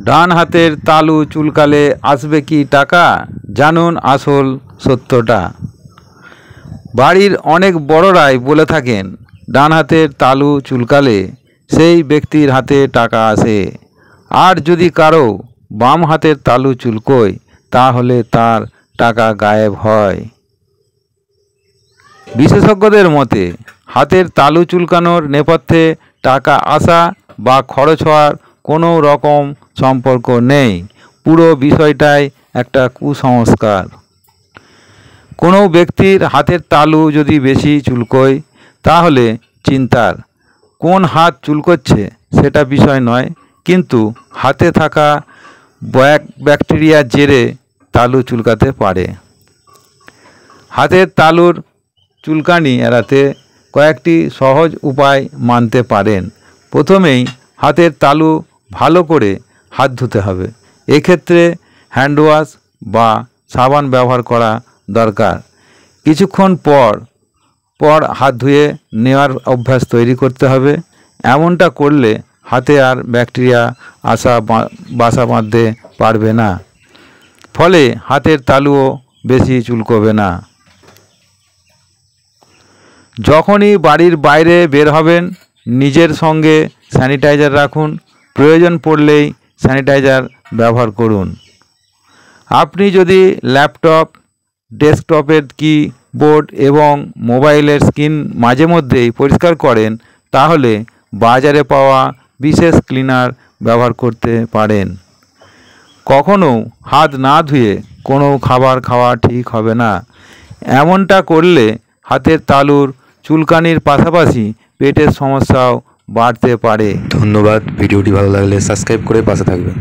ডান হাতের তালু চুলকালে আসবে কি টাকা? জানুন আসল সত্যটা। বাড়ির অনেক বড়রাই বলে থাকেন, ডান হাতের তালু চুলকালে সেই ব্যক্তির হাতে টাকা আসে। আর যদি কারো বাম হাতের তালু চুলকোয় তাহলে তার টাকা গায়েব হয়। বিশেষজ্ঞদের মতে হাতের তালু চুলকানোর নেপথ্যে টাকা আসা বা খরচ হওয়ার কোনো রকম সম্পর্ক নেই। পুরো বিষয়টাই একটা কুসংস্কার। কোনো ব্যক্তির হাতের তালু যদি বেশি চুলকোয় তাহলে চিন্তার। কোন হাত চুলকোচ্ছে সেটা বিষয় নয়, কিন্তু হাতে থাকা ব্যাকটেরিয়ার জেরে তালু চুলকাতে পারে। হাতের তালুর চুলকানি এড়াতে কয়েকটি সহজ উপায় মানতে পারেন। প্রথমেই হাতের তালু ভালো করে হাত ধুতে হবে। এক্ষেত্রে হ্যান্ড ওয়াশ বা সাবান ব্যবহার করা দরকার। কিছুক্ষণ পর হাত ধুয়ে নেওয়ার অভ্যাস তৈরি করতে হবে। এমনটা করলে হাতে আর ব্যাকটেরিয়া বাসা বাঁধতে পারবে না, ফলে হাতের তালুও বেশি চুলকোবে না। যখনই বাড়ির বাইরে বের হবেন নিজের সঙ্গে স্যানিটাইজার রাখুন। প্রয়োজন পড়লেই স্যানিটাইজার ব্যবহার করুন। আপনি যদি ল্যাপটপ, ডেস্কটপের কিবোর্ড এবং মোবাইলের স্ক্রিন মাঝে মধ্যেই পরিষ্কার করেন তাহলে বাজারে পাওয়া বিশেষ ক্লিনার ব্যবহার করতে পারেন। কখনও হাত না ধুয়ে কোনো খাবার খাওয়া ঠিক হবে না। এমনটা করলে হাতের তালুর চুলকানির পাশাপাশি পেটের সমস্যাও বাড়তে পারে। ধন্যবাদ। ভিডিওটি ভালো লাগলে সাবস্ক্রাইব করে পাশে থাকবেন।